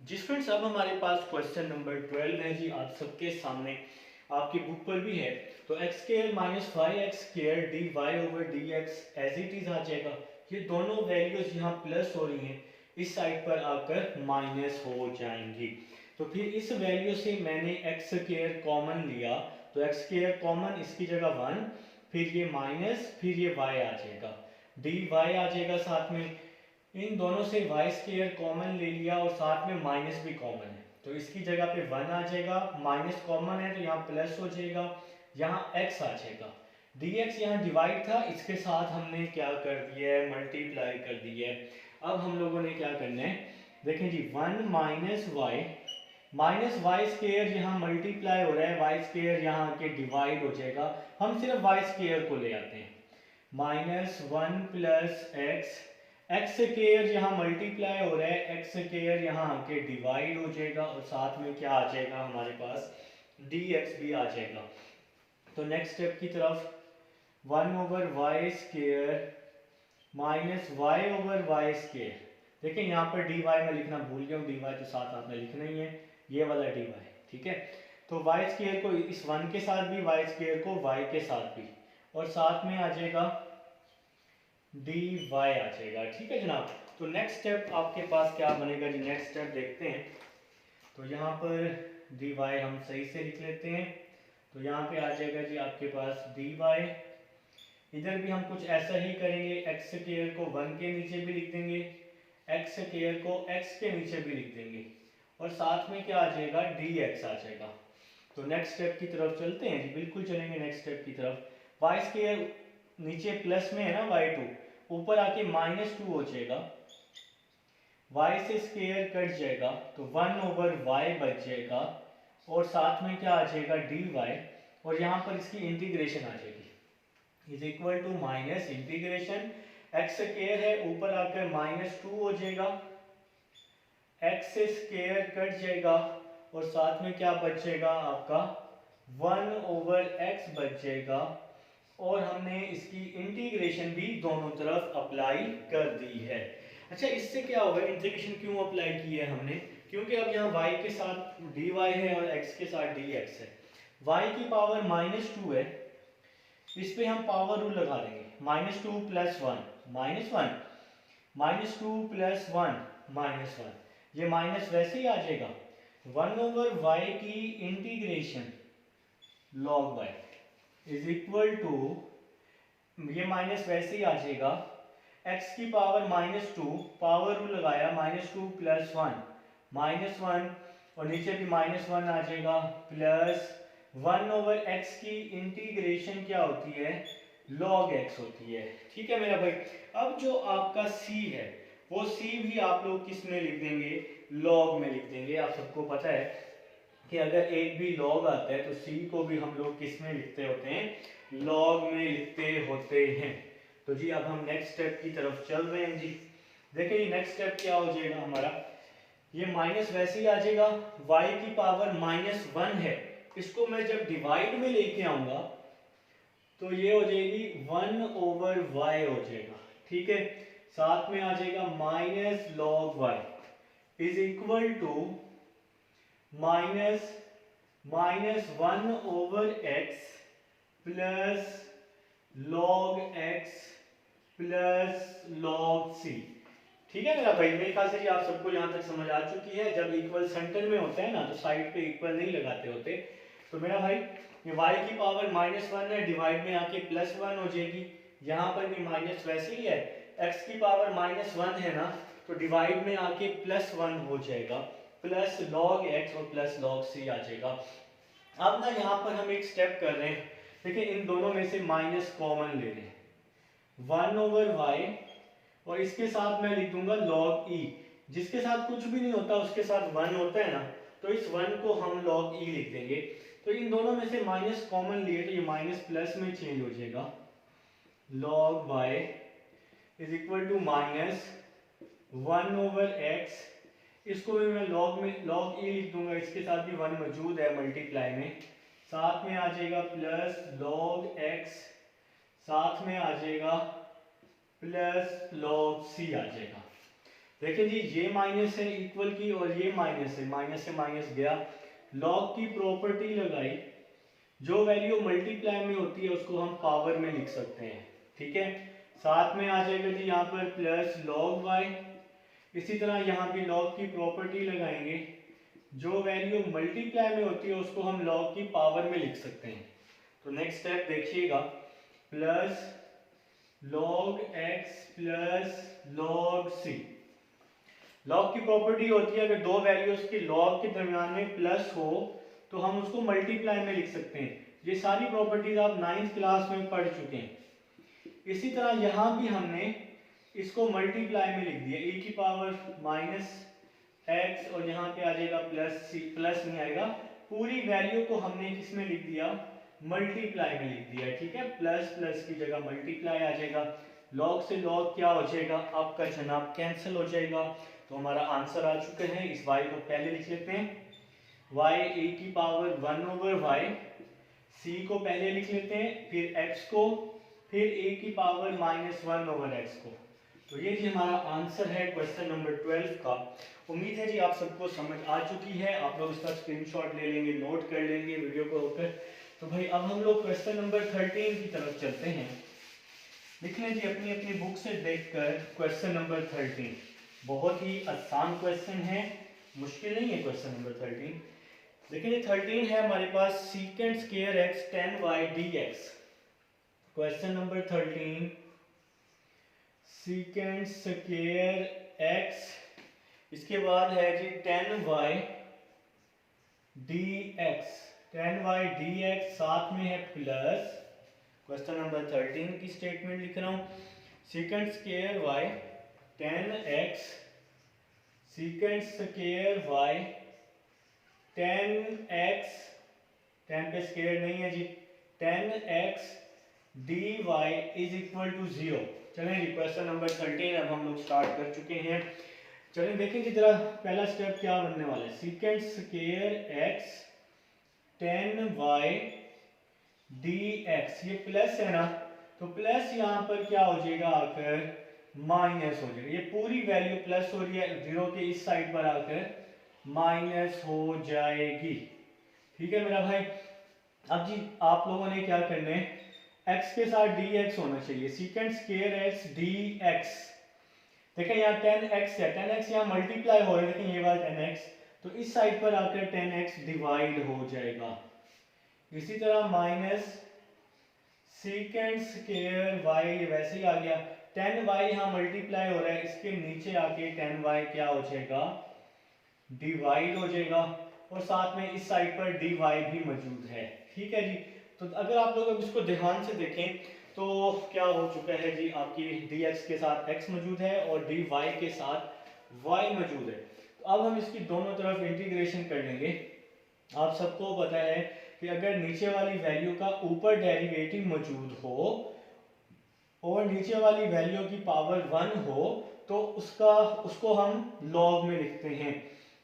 जी friends, अब हमारे पास question number 12 है जी, आप सबके सामने आपकी बुक पर भी है। तो x square minus five x square d Y over D x as it is आ जाएगा। ये दोनों वैल्यूज यहाँ प्लस हो रही हैं, इस साइड पर आकर माइनस हो जाएंगी। तो फिर इस वैल्यू से मैंने एक्स स्क्र कॉमन लिया, तो एक्स स्क्र कॉमन, इसकी जगह 1, फिर ये माइनस, फिर ये वाई आ जाएगा, डी वाई आ जाएगा साथ में। इन दोनों से वाई स्क्वायर कॉमन ले लिया और साथ में माइनस भी कॉमन है, तो इसकी जगह पे 1 आ जाएगा, माइनस कॉमन है तो यहाँ प्लस हो जाएगा, यहाँ x आ जाएगा। dx यहाँ डिवाइड था, इसके साथ हमने क्या कर दिया है, मल्टीप्लाई कर दिया है। अब हम लोगों ने क्या करना है, देखें जी, 1 माइनस वाई स्क्वायर यहाँ मल्टीप्लाई हो रहा है, वाई स्क्वायर यहाँ के डिवाइड हो जाएगा। हम सिर्फ वाई स्क्वायर को ले आते हैं, minus 1 plus x, x square यहाँ मल्टीप्लाई हो रहा है, एक्स स्क्वायर यहाँ आके डिवाइड हो जाएगा और साथ में क्या आ जाएगा हमारे पास, dx भी आ जाएगा। तो नेक्स्ट स्टेप की तरफ, 1 over Y square minus Y over Y square. देखिए यहाँ पर dy मैं लिखना भूल गया हूँ, dy तो साथ आपने लिखना ही है, ये वाला dy, ठीक है। तो वाई स्क्वायर को इस 1 के साथ भी, वाई स्क्वायर को y के साथ भी, और साथ में आ जाएगा dy आ जाएगा, ठीक है जनाब। तो नेक्स्ट स्टेप आपके पास क्या बनेगा जी, नेक्स्ट स्टेप देखते हैं। तो यहाँ पर dy हम सही से लिख लेते हैं, तो यहाँ पे आ जाएगा जी आपके पास dy। इधर भी हम कुछ ऐसा ही करेंगे, एक्स स्क्वायर को 1 के नीचे भी लिख देंगे, एक्स स्क्वायर को x के नीचे भी लिख देंगे, और साथ में क्या आ जाएगा, dx आ जाएगा। तो नेक्स्ट स्टेप की तरफ चलते हैं जी, बिल्कुल चलेंगे नेक्स्ट स्टेप की तरफ। वाई स्क्वायर नीचे प्लस में है ना, y2 ऊपर आके -2 हो जाएगा, y से स्क्वायर कट जाएगा तो 1 ओवर y बच जाएगा, और साथ में क्या आ जाएगा, dy, और यहाँ पर इसकी इंटीग्रेशन आ जाएगी, is equal to minus integration, X square है ऊपर आकर -2 हो जाएगा, x से स्क्वायर कट जाएगा, और साथ में क्या बच जाएगा आपका 1 ओवर x बच जाएगा, और हमने इसकी इंटीग्रेशन भी दोनों तरफ अप्लाई कर दी है। अच्छा, इससे क्या होगा, इंटीग्रेशन क्यों अप्लाई की है हमने, क्योंकि अब यहाँ y के साथ dy है और x के साथ dx है, y की पावर -2 है, इस पे हम पावर रूल लगा देंगे, -2 प्लस 1 -1, -2 प्लस 1 -1, ये माइनस वैसे ही आ जाएगा, 1 ओवर y की integration log y is equal to, ये माइनस वैसे ही आ जाएगा, x की पावर -2, पावर रूल लगाया, -2 प्लस 1 -1, और नीचे भी -1 आ जाएगा, प्लस 1 ओवर x की इंटीग्रेशन क्या होती है, log x होती है, ठीक है मेरा भाई। अब जो आपका c है, वो c भी आप लोग किस में लिख देंगे, log में लिख देंगे। आप सबको पता है कि अगर एक भी log आता है तो c को भी हम लोग किस में लिखते होते हैं, log में लिखते होते हैं। तो जी अब हम नेक्स्ट स्टेप की तरफ चल रहे हैं जी। देखिए ये नेक्स्ट स्टेप क्या हो जाएगा हमारा, ये माइनस वैसे ही आ जाएगा, y की पावर -1 है, इसको मैं जब डिवाइड में लेके आऊंगा तो ये हो जाएगी 1 ओवर y हो जाएगा, ठीक है। साथ में आ जाएगा minus log y is equal to minus 1 over x plus log x plus log c, ठीक है मेरा भाई। मेरे ख्याल से आप सबको यहाँ तक समझ आ चुकी है। जब इक्वल सेंटर में होता है ना, तो साइड पे इक्वल नहीं लगाते होते। तो मेरा भाई ये y की पावर -1 है, डिवाइड में आके +1 हो जाएगी, यहाँ पर भी माइनस वैसे ही है, x की पावर -1 है ना, तो डिवाइड में आके +1 हो जाएगा, प्लस log x और प्लस log c आ जाएगा। अब ना यहाँ पर हम एक स्टेप कर रहे हैं, देखिए इन दोनों में से माइनस कॉमन ले रहे हैं, 1 ओवर y, और इसके साथ मैं लिख दूंगा log e, जिसके साथ कुछ भी नहीं होता उसके साथ 1 होता है ना, तो इस 1 को हम log e लिख देंगे। तो इन दोनों में से माइनस कॉमन लिए तो ये माइनस प्लस में चेंज हो जाएगा, log y is equal to minus 1 over x, इसको भी मैं log e लिख दूंगा, इसके साथ भी 1 मौजूद है मल्टीप्लाई में, साथ में आ जाएगा प्लस log x, साथ में आ जाएगा प्लस log c आ जाएगा। देखिए जी, ये माइनस है इक्वल की और ये माइनस है, माइनस से माइनस गया, लॉग की प्रॉपर्टी लगाई, जो वैल्यू मल्टीप्लाई में होती है उसको हम पावर में लिख सकते हैं, ठीक है। साथ में आ जाएगा जी यहाँ पर प्लस लॉग वाई, इसी तरह यहाँ भी लॉग की प्रॉपर्टी लगाएंगे, जो वैल्यू मल्टीप्लाई में होती है उसको हम लॉग की पावर में लिख सकते हैं। तो नेक्स्ट स्टेप देखिएगा, plus log x plus log c। log की प्रॉपर्टी होती है अगर दो वैल्यूज की log के दरमियान में प्लस हो तो हम उसको मल्टीप्लाई में लिख सकते हैं। ये सारी प्रॉपर्टीज आप 9th क्लास में पढ़ चुके हैं। इसी तरह यहाँ भी हमने इसको मल्टीप्लाई में लिख दिया, e की पावर माइनस एक्स और यहाँ पे आ जाएगा प्लस सी, प्लस नहीं आएगा, पूरी वैल्यू को हमने किसमें लिख दिया, मल्टीप्लाई में लिख दिया, ठीक है। प्लस प्लस की जगह मल्टीप्लाई आ जाएगा, लॉग से लॉग क्या हो जाएगा, आपका जनाब कैंसिल हो जाएगा। तो हमारा आंसर आ चुका है। इस y को पहले लिख लेते हैं, y e की पावर 1/y, c को पहले लिख लेते हैं, फिर x को, फिर a की पावर -1/x को। तो ये जी हमारा आंसर है क्वेश्चन नंबर 12 का। उम्मीद है जी आप सबको समझ आ चुकी है। आप लोग इसका स्क्रीनशॉट ले लेंगे, नोट कर लेंगे वीडियो को होकर। तो भाई अब हम लोग क्वेश्चन नंबर 13 की तरफ चलते हैं। लिख लें जी अपनी अपनी बुक से देखकर क्वेश्चन नंबर 13। बहुत ही आसान क्वेश्चन है, मुश्किल नहीं है क्वेश्चन नंबर 13। देखिए 13 है हमारे पास, secant square x 10y dx। Question number 13, secant square x, इसके बाद है जी 10y dx, 10y dx, साथ में है प्लस, क्वेश्चन नंबर 13 की स्टेटमेंट लिख रहा हूं, secant square y 10x, secant square y 10x, 10 पे स्क्वायर नहीं है जी, 10x dy is equal to 0। चलें जी क्वेश्चन नंबर 13 अब हम लोग स्टार्ट कर चुके हैं। चलिए देखेंगे जरा पहला स्टेप क्या बनने वाला है, secant square x 10y dx, ये प्लस है ना, तो प्लस यहाँ पर क्या हो जाएगा आकर माइनस हो जाएगा, ये पूरी वैल्यू प्लस हो रही है, जीरो के इस साइड पर आकर माइनस हो जाएगी, ठीक है मेरा भाई। अब जी आप लोगों ने क्या करना है, x के साथ dx होना चाहिए, सीकेंट स्क्वायर x dx। देखें यहाँ 10x है, 10x यहाँ मल्टीप्लाई हो रहा है, देखें ये वाला 10x, तो इस साइड पर आकर 10x डिवाइड हो जाएगा। इसी तरह माइनस सीकेंट स्क्वायर y, वैसे ही आ गया, 10y यहाँ मल्टीप्लाई हो रहा है, इसके नीचे आके 10y क्या हो जाएगा, डिवाइड हो जाएगा, और साथ में इस साइड पर dy भी मौजूद है, ठीक है जी। तो अगर आप लोग इसको ध्यान से देखें तो क्या हो चुका है जी, आपकी dx के साथ x मौजूद है और dy के साथ y मौजूद है। तो अब हम इसकी दोनों तरफ इंटीग्रेशन कर लेंगे। आप सबको पता है कि अगर नीचे वाली वैल्यू का ऊपर डेरिवेटिव मौजूद हो और नीचे वाली वैल्यू की पावर 1 हो तो उसको हम लॉग में लिखते हैं।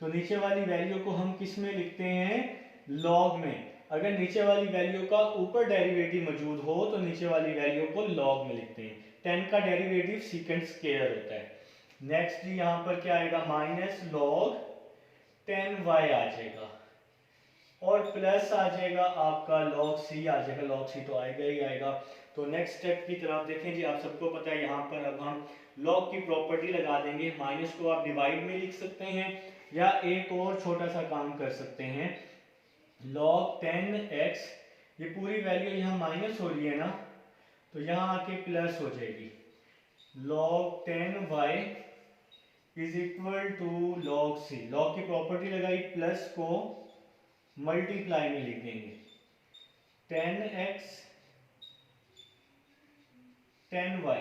तो नीचे वाली वैल्यू को हम किस में लिखते हैं, लॉग में। अगर नीचे वाली वैल्यू का ऊपर डेरिवेटिव मौजूद हो तो नीचे वाली वैल्यू को लॉग में लिखते हैं। 10 का डेरिवेटिव सीकेंट स्क्वायर होता है। नेक्स्ट यहाँ पर क्या आएगा, माइनस लॉग 10y आ जाएगा और प्लस आ जाएगा आपका log c आ जाएगा, log c तो आएगा ही आएगा। तो नेक्स्ट स्टेप की तरफ देखें जी, आप सबको पता है यहाँ पर अब हम log की प्रॉपर्टी लगा देंगे। माइनस को आप डिवाइड में लिख सकते हैं या एक और छोटा सा काम कर सकते हैं, log 10x, ये पूरी वैल्यू यहाँ माइनस हो रही है ना, तो यहाँ आके प्लस हो जाएगी, log 10y is equal to log c। log की प्रॉपर्टी लगाई, प्लस को मल्टीप्लाई में लिख देंगे, 10x 10y,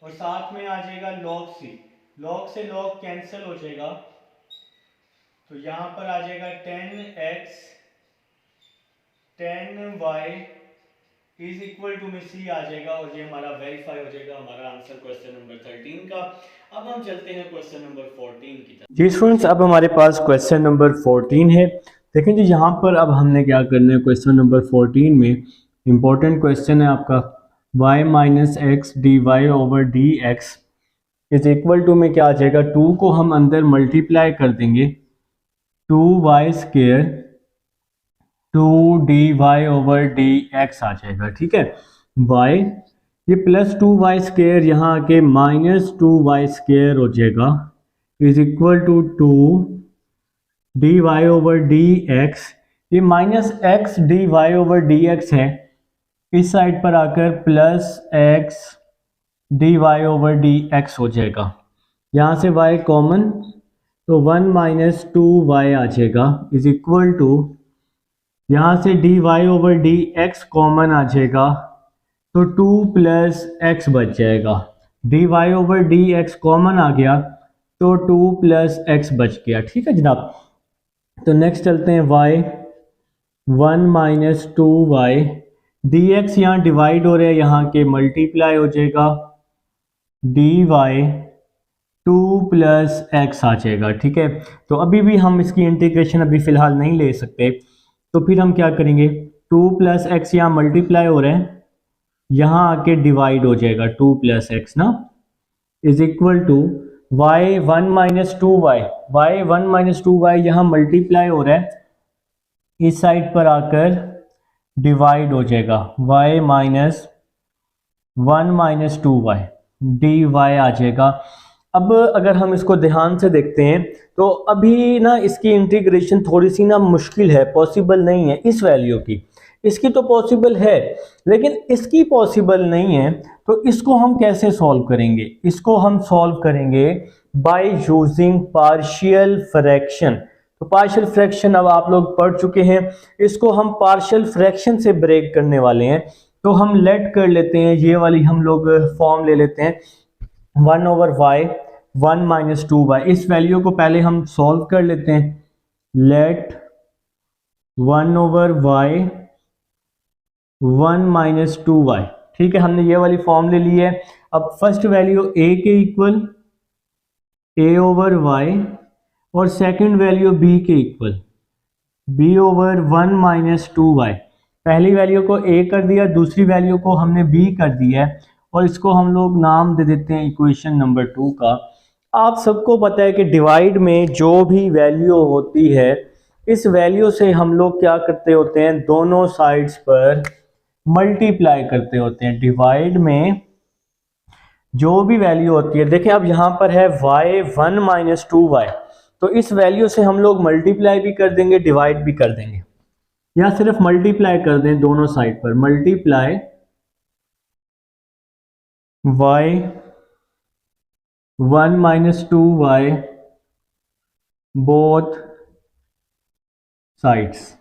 और साथ में आ जाएगा log c, log से log कैंसिल हो जाएगा, तो यहाँ पर आ जाएगा 10x 10y is equal to में c आ जाएगा और ये हमारा वेरीफाई हो जाएगा, हमारा आंसर क्वेश्चन नंबर 13 का। अब हम चलते हैं क्वेश्चन नंबर 14 की तरफ। जी स्टूडेंट्स, अब हमारे पास क्वेश्चन नंबर 14 है। देखें जी यहाँ पर अब हमने क्या करना है, क्वेश्चन नंबर 14 में इंपॉर्टेंट क्वेश्चन है आपका, y minus x D Y over D x is equal to में क्या आ जाएगा, 2 को हम अंदर मल्टीप्लाई कर देंगे, 2y² 2dy/dx आ जाएगा। ठीक है, y ये +2y² यहाँ आके -2y² हो जाएगा, इज इक्वल टू 2dy/dx। ये -x dy/dx है, इस साइड पर आकर +x dy/dx हो जाएगा। यहाँ से y कॉमन, तो 1 - 2y आ जाएगा, इज इक्वल टू यहाँ से dy/dx कॉमन आ जाएगा, तो 2 + x बच जाएगा। dy/dx कॉमन आ गया तो 2 + x बच गया। ठीक है जनाब, तो नेक्स्ट चलते हैं y 1 - 2y dx यहाँ डिवाइड हो रहा है, यहाँ के मल्टीप्लाई हो जाएगा, dy 2 + x आ जाएगा। ठीक है, तो अभी भी हम इसकी इंटीग्रेशन अभी फ़िलहाल नहीं ले सकते, तो फिर हम क्या करेंगे, 2 + x यहाँ मल्टीप्लाई हो रहा है, यहाँ आके डिवाइड हो जाएगा 2 + x ना, is equal to y 1 - 2y, y 1 - 2y यहाँ मल्टीप्लाई हो रहा है, इस साइड पर आकर डिवाइड हो जाएगा, y - 1 - 2y dy आ जाएगा। अब अगर हम इसको ध्यान से देखते हैं तो अभी ना इसकी इंटीग्रेशन थोड़ी सी ना मुश्किल है, पॉसिबल नहीं है इस वैल्यू की। इसकी तो पॉसिबल है लेकिन इसकी पॉसिबल नहीं है, तो इसको हम कैसे सॉल्व करेंगे, इसको हम सॉल्व करेंगे बाय यूजिंग पार्शियल फ्रैक्शन। तो पार्शियल फ्रैक्शन अब आप लोग पढ़ चुके हैं, इसको हम पार्शियल फ्रैक्शन से ब्रेक करने वाले हैं। तो हम लेट कर लेते हैं, ये वाली हम लोग फॉर्म ले लेते हैं, 1/y 1 - 2y। इस वैल्यू को पहले हम सॉल्व कर लेते हैं, लेट 1/y 1 - 2y। ठीक है, हमने ये वाली फॉर्म ले ली है। अब फर्स्ट वैल्यू a के इक्वल a/y और सेकंड वैल्यू b के इक्वल b/1 - 2y। पहली वैल्यू को a कर दिया, दूसरी वैल्यू को हमने b कर दिया है, और इसको हम लोग नाम दे देते हैं इक्वेशन नंबर 2 का। आप सबको पता है कि डिवाइड में जो भी वैल्यू होती है, इस वैल्यू से हम लोग क्या करते होते हैं, दोनों साइड्स पर मल्टीप्लाई करते होते हैं। डिवाइड में जो भी वैल्यू होती है, देखिए अब यहाँ पर है y 1 - 2y, तो इस वैल्यू से हम लोग मल्टीप्लाई भी कर देंगे, डिवाइड भी कर देंगे, या सिर्फ मल्टीप्लाई कर दें दोनों साइड पर, multiply y 1 - 2y both sides.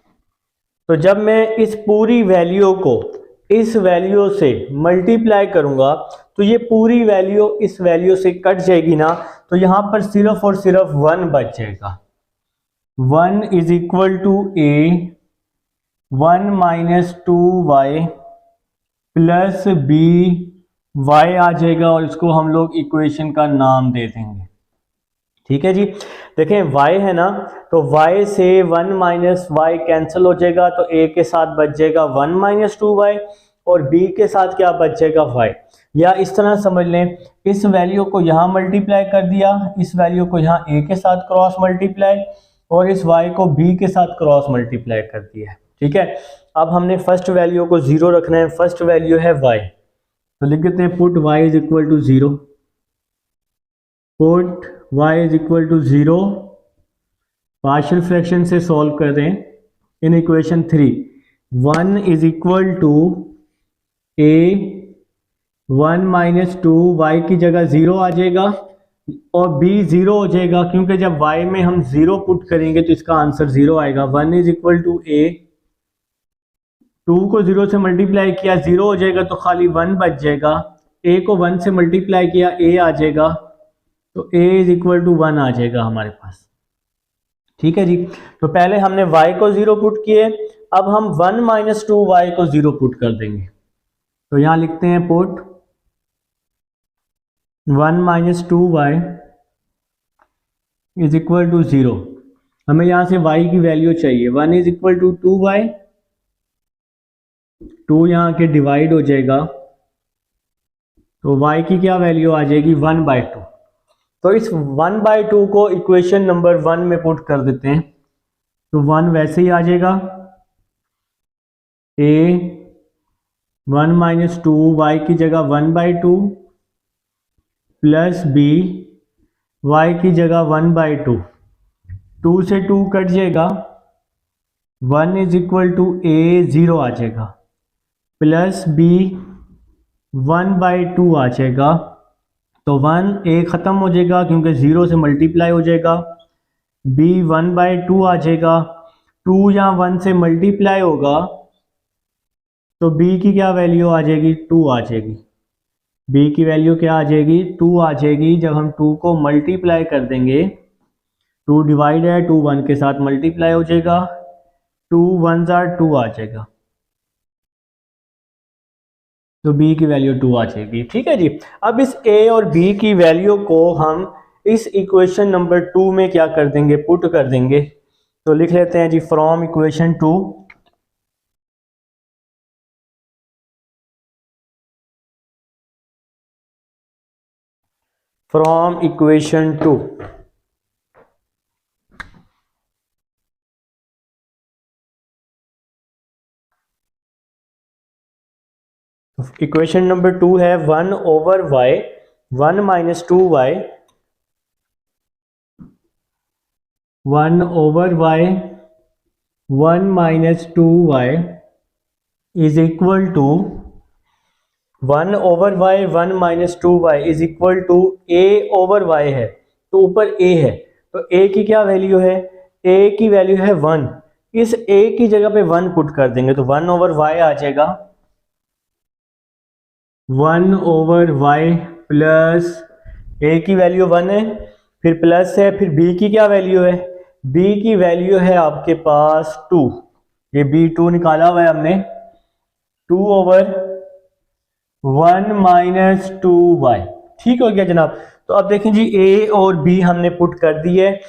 तो जब मैं इस पूरी वैल्यू को इस वैल्यू से मल्टीप्लाई करूंगा तो ये पूरी वैल्यू इस वैल्यू से कट जाएगी ना, तो यहां पर सिर्फ और सिर्फ 1 बच जाएगा। 1 is equal to a 1 - 2y plus b y आ जाएगा, और इसको हम लोग इक्वेशन का नाम दे देंगे। ठीक है जी, देखें y है ना, तो y से 1 - y कैंसिल हो जाएगा, तो a के साथ बच जाएगा 1 - 2y, और b के साथ क्या बच जाएगा y। या इस तरह समझ लें, इस वैल्यू को यहाँ मल्टीप्लाई कर दिया, इस वैल्यू को यहाँ a के साथ क्रॉस मल्टीप्लाई, और इस y को b के साथ क्रॉस मल्टीप्लाई कर दिया है। ठीक है, अब हमने फर्स्ट वैल्यू को 0 रखना है, फर्स्ट वैल्यू है y, तो लिख देते हैं put y is equal to 0, put y is equal to 0। Partial fraction से सॉल्व कर रहे हैं in equation 3, 1 is equal to a 1 - 2 y की जगह 0 आ जाएगा, और b 0 हो जाएगा, क्योंकि जब y में हम 0 पुट करेंगे तो इसका आंसर 0 आएगा। 1 इज इक्वल टू a, 2 को 0 से मल्टीप्लाई किया 0 हो जाएगा, तो खाली 1 बच जाएगा। a को 1 से मल्टीप्लाई किया a आ जाएगा, तो a इज इक्वल टू 1 आ जाएगा हमारे पास। ठीक है जी, तो पहले हमने y को 0 पुट किए, अब हम 1 - 2y को 0 पुट कर देंगे। तो यहां लिखते हैं put 1 - 2y is equal to 0। हमें यहां से y की वैल्यू चाहिए, 1 इज इक्वल टू 2y, 2 यहाँ के डिवाइड हो जाएगा, तो y की क्या वैल्यू आ जाएगी, 1/2। तो इस 1/2 को इक्वेशन नंबर 1 में पुट कर देते हैं, तो 1 वैसे ही आ जाएगा, a 1 - 2 y की जगह 1/2 प्लस b y की जगह 1/2, 2 से 2 कट जाएगा, 1 = a 0 आ जाएगा, प्लस b 1/2 आ जाएगा, तो 1 a ख़त्म हो जाएगा क्योंकि 0 से मल्टीप्लाई हो जाएगा, b 1/2 आ जाएगा, 2 यहाँ 1 से मल्टीप्लाई होगा तो b की क्या वैल्यू आ जाएगी, 2 आ जाएगी, b की वैल्यू क्या आ जाएगी, 2 आ जाएगी। जब हम 2 को मल्टीप्लाई कर देंगे, 2 डिवाइड है, 2 1 के साथ मल्टीप्लाई हो जाएगा, 2 1 2 आ जाएगा, तो b की वैल्यू 2 आ जाएगी। ठीक है जी। अब इस a और b की वैल्यू को हम इस इक्वेशन नंबर 2 में क्या कर देंगे, पुट कर देंगे। तो लिख लेते हैं जी, from equation 2 from equation 2 equation number 2 है 1/y 1 - 2y 1/y 1 - 2y is equal to 1/y 1 - 2y is equal to a/y है, तो ऊपर a है, तो a की क्या वैल्यू है, a की वैल्यू है 1, इस a की जगह पे 1 पुट कर देंगे तो 1/y आ जाएगा, 1/y प्लस a की वैल्यू 1 है, फिर प्लस है, फिर b की क्या वैल्यू है, b की वैल्यू है आपके पास 2, ये b 2 निकाला हुआ है हमने, 2/1 - 2y। ठीक हो गया जनाब। तो अब देखें जी, a और b हमने पुट कर दी है।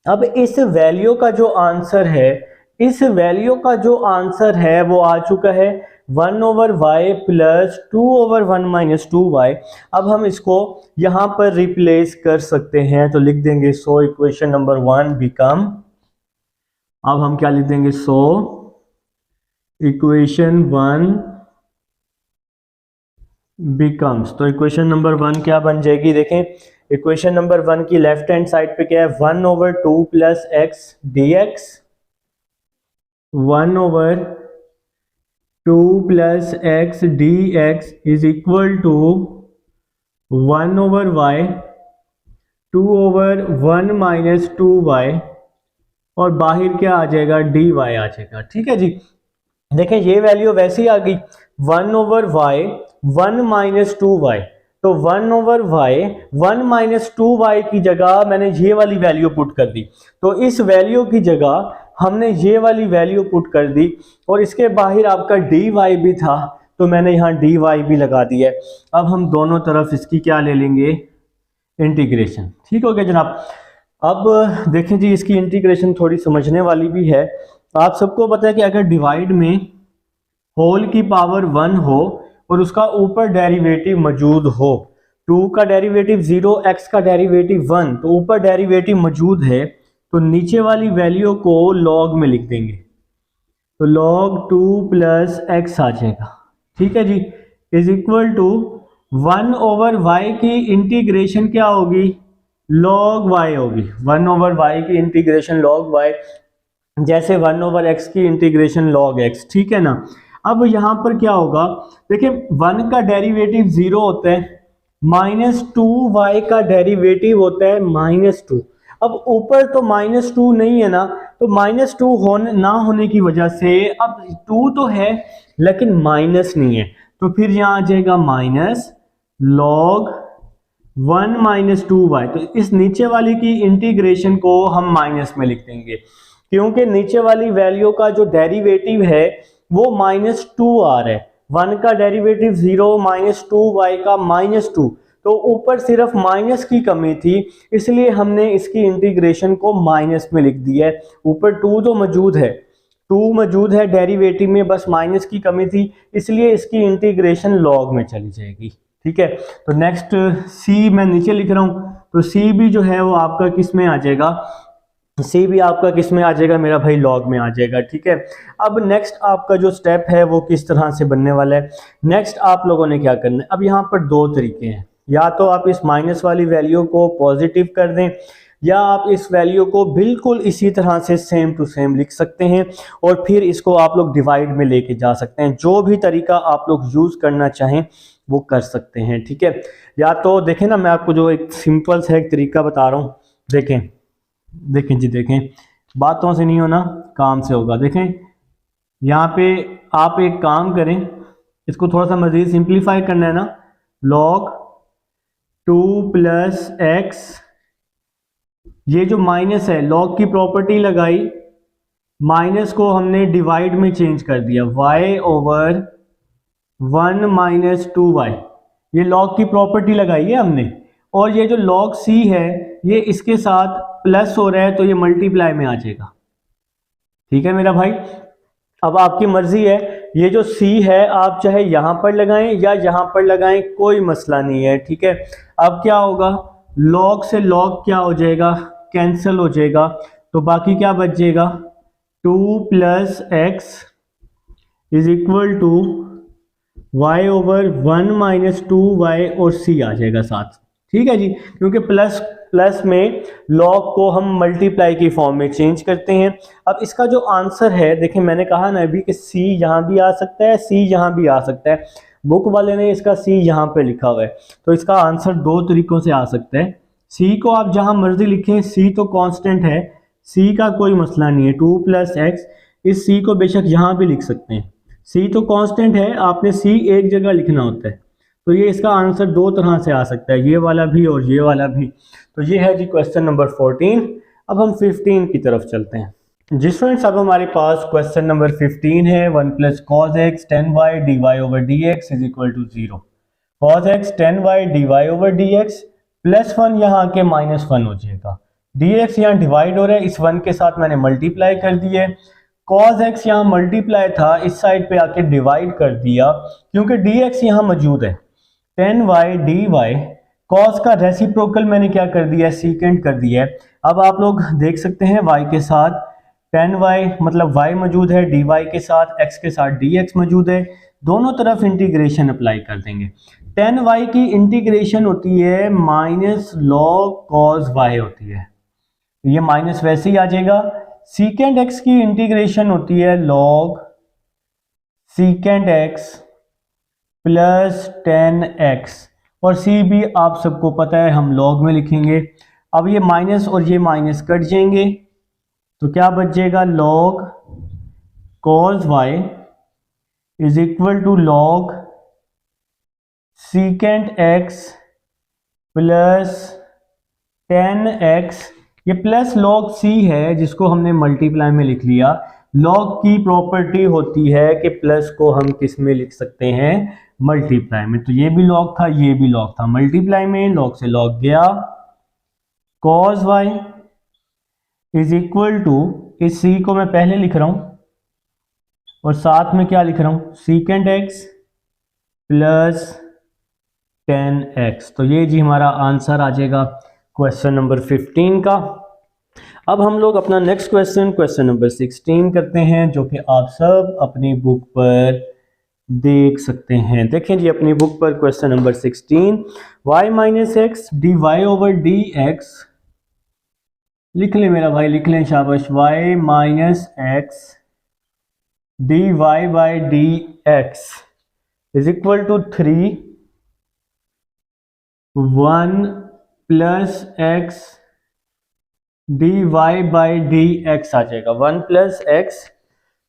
अब इस वैल्यू का जो आंसर है, इस वैल्यू का जो आंसर है वो आ चुका है 1/y प्लस 2/1 - 2y। अब हम इसको यहां पर रिप्लेस कर सकते हैं, तो लिख देंगे सो इक्वेशन नंबर 1 बिकम, अब हम क्या लिख देंगे, सो इक्वेशन 1 बिकम्स, तो इक्वेशन नंबर 1 क्या बन जाएगी, देखें इक्वेशन नंबर 1 की लेफ्ट हैंड साइड पे क्या है, 1/2 plus x dx, 1/2 plus x dx is equal to 1/y 2/1 - 2y, और बाहर क्या आ जाएगा, dy आ जाएगा। ठीक है जी। देखें ये वैल्यू वैसे ही आ गई, 1/y 1 - 2y, तो 1/y 1 - 2y की जगह मैंने ये वाली वैल्यू पुट कर दी, तो इस वैल्यू की जगह हमने ये वाली वैल्यू पुट कर दी, और इसके बाहर आपका dy भी था, तो मैंने यहाँ dy भी लगा दिया है। अब हम दोनों तरफ इसकी क्या ले लेंगे, इंटीग्रेशन। ठीक हो गया जनाब। अब देखें जी, इसकी इंटीग्रेशन थोड़ी समझने वाली भी है। आप सबको पता है कि अगर डिवाइड में होल की पावर 1 हो और उसका ऊपर डेरिवेटिव मौजूद हो, 2 का डेरिवेटिव 0, x का डेरिवेटिव 1, तो ऊपर डेरिवेटिव मौजूद है, तो नीचे वाली वैल्यू को लॉग में लिख देंगे, तो log 2 प्लस x आ जाएगा। ठीक है जी, इज इक्वल टू 1/y की इंटीग्रेशन क्या होगी, log y होगी, 1/y की इंटीग्रेशन log y, जैसे 1/x की इंटीग्रेशन log x। ठीक है ना। अब यहां पर क्या होगा, देखिए 1 का डेरिवेटिव 0 होता है, -2y का डेरिवेटिव होता है -2। अब ऊपर तो -2 नहीं है ना, तो -2 होने ना होने की वजह से अब 2 तो है लेकिन माइनस नहीं है, तो फिर यहां आ जाएगा माइनस log 1 - 2y। तो इस नीचे वाली की इंटीग्रेशन को हम माइनस में लिख देंगे, क्योंकि नीचे वाली वैल्यू का जो डेरिवेटिव है वो -2 आ रहा है, 1 का डेरिवेटिव 0, -2y का -2, तो ऊपर सिर्फ माइनस की कमी थी, इसलिए हमने इसकी इंटीग्रेशन को माइनस में लिख दिया है। ऊपर 2 तो मौजूद है, 2 मौजूद है डेरिवेटिव में, बस माइनस की कमी थी, इसलिए इसकी इंटीग्रेशन लॉग में चली जाएगी। ठीक है, तो नेक्स्ट सी मैं नीचे लिख रहा हूं, तो सी भी जो है वो आपका किस में आ जाएगा, सी भी आपका किस में आ जाएगा मेरा भाई, लॉग में आ जाएगा। ठीक है, अब नेक्स्ट आपका जो स्टेप है वो किस तरह से बनने वाला है। नेक्स्ट आप लोगों ने क्या करना है, अब यहाँ पर दो तरीके हैं, या तो आप इस माइनस वाली वैल्यू को पॉजिटिव कर दें, या आप इस वैल्यू को बिल्कुल इसी तरह से सेम टू सेम लिख सकते हैं और फिर इसको आप लोग डिवाइड में लेके जा सकते हैं। जो भी तरीका आप लोग यूज़ करना चाहें वो कर सकते हैं। ठीक है, या तो देखें ना, मैं आपको जो एक सिंपल सा एक तरीका बता रहा हूँ, देखें देखें जी, देखें, बातों से नहीं होना, काम से होगा। देखें यहाँ पे आप एक काम करें, इसको थोड़ा सा मज़ीद सिंप्लीफाई करना है ना, log 2 प्लस एक्स, ये जो माइनस है लॉग की प्रॉपर्टी लगाई, माइनस को हमने डिवाइड में चेंज कर दिया, y ओवर 1 माइनस 2y, ये लॉग की प्रॉपर्टी लगाई है हमने, और ये जो log c है ये इसके साथ प्लस हो रहा है तो ये मल्टीप्लाई में आ जाएगा। ठीक है मेरा भाई, अब आपकी मर्जी है, ये जो c है आप चाहे यहां पर लगाएं या यहां पर लगाएं, कोई मसला नहीं है। ठीक है, अब क्या होगा, log से log क्या हो जाएगा, कैंसिल हो जाएगा, तो बाकी क्या बच जाएगा, 2 plus X is equal to y over 1 minus 2y और c आ जाएगा साथ। ठीक है जी, क्योंकि प्लस प्लस में log को हम मल्टीप्लाई की फॉर्म में चेंज करते हैं। अब इसका जो आंसर है, देखें मैंने कहा ना अभी कि c यहाँ भी आ सकता है, c यहाँ भी आ सकता है, बुक वाले ने इसका c यहाँ पे लिखा हुआ है, तो इसका आंसर दो तरीकों से आ सकता है। c को आप जहाँ मर्जी लिखें, c तो कांस्टेंट है, c का कोई मसला नहीं है, 2 प्लस एक्स, इस c को बेशक यहाँ भी लिख सकते हैं, c तो कांस्टेंट है, आपने c एक जगह लिखना होता है, तो ये इसका आंसर दो तरह से आ सकता है, ये वाला भी और ये वाला भी। तो ये है जी क्वेश्चन नंबर 14। अब हम 15 की तरफ चलते हैं जी स्टूडेंट्स। अब हमारे पास क्वेश्चन नंबर 15 है, 1 plus cos X 10y dy over dx is equal to 0। Cos X 10y dy over dx plus 1 यहाँ के माइनस 1 हो जाएगा, dx यहाँ डिवाइड हो रहा है, इस 1 के साथ मैंने मल्टीप्लाई कर दिया है, cos x यहाँ मल्टीप्लाई था, इस साइड पे आके डिवाइड कर दिया, क्योंकि dx यहाँ मौजूद है, 10y dy cos का रेसिप्रोकल मैंने क्या कर दिया है, सीकेंट कर दिया है। अब आप लोग देख सकते हैं y के साथ 10y मतलब y मौजूद है, dy के साथ x के साथ dx मौजूद है, दोनों तरफ इंटीग्रेशन अप्लाई कर देंगे। 10y की इंटीग्रेशन होती है माइनस log cos y होती है, ये माइनस वैसे ही आ जाएगा। सीकेंट x की इंटीग्रेशन होती है log secant x plus 10x, और c भी आप सबको पता है हम log में लिखेंगे। अब ये माइनस और ये माइनस कट जाएंगे, तो क्या बच जाएगा, log cos y is equal to log secant x plus 10x, ये प्लस log c है जिसको हमने मल्टीप्लाई में लिख लिया। log की प्रॉपर्टी होती है कि प्लस को हम किस में लिख सकते हैं, मल्टीप्लाई में, तो ये भी log था ये भी log था, मल्टीप्लाई में log से log गया, cos y is equal to, इस c को मैं पहले लिख रहा हूं और साथ में क्या लिख रहा हूं, सीकेंट x प्लस 10x, तो ये जी हमारा आंसर आ जाएगा क्वेश्चन नंबर 15 का। अब हम लोग अपना नेक्स्ट क्वेश्चन नंबर 16 करते हैं, जो कि आप सब अपनी बुक पर देख सकते हैं। देखें जी अपनी बुक पर question number 16, y minus x D Y over D x, लिख लें मेरा भाई, लिख लें, शाबाश, y minus x D Y by D x is equal to 3 1 plus x D Y by D x आ जाएगा, 1 plus x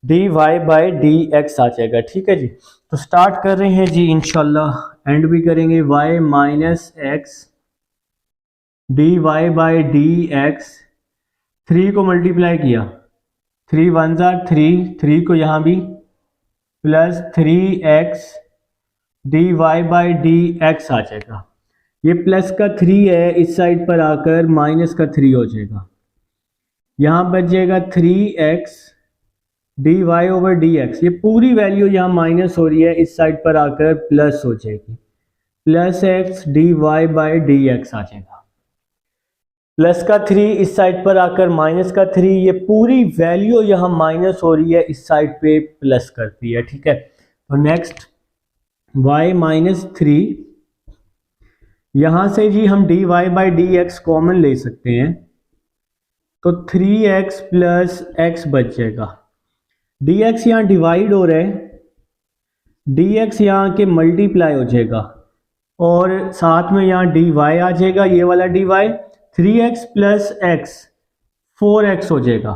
D Y by D x आ जाएगा। ठीक है जी, तो स्टार्ट कर रहे हैं जी, इंशाल्लाह एंड भी करेंगे, y minus x D Y by D X, 3 को मल्टीप्लाई किया, 3 1 3, 3 को यहाँ भी plus 3x D Y by D x आ जाएगा। ये प्लस का 3 है, इस साइड पर आकर माइनस का 3 हो जाएगा, यहाँ बच जाएगा 3x D Y over D X, ये पूरी वैल्यू यहाँ माइनस हो रही है, इस साइड पर आकर प्लस हो जाएगी, plus x D Y by D x आ जाएगा। प्लस का 3 इस साइड पर आकर माइनस का 3, ये पूरी वैल्यू यहाँ माइनस हो रही है, इस साइड पे प्लस करती है, ठीक है। तो नेक्स्ट y माइनस 3, यहाँ से जी हम dy by D x common ले सकते हैं, तो 3x प्लस एक्स बच जाएगा। dx यहाँ डिवाइड हो रहा है, dx यहाँ के मल्टीप्लाई हो जाएगा और साथ में यहाँ dy आ जाएगा, ये वाला dy 3x plus x 4x हो जाएगा।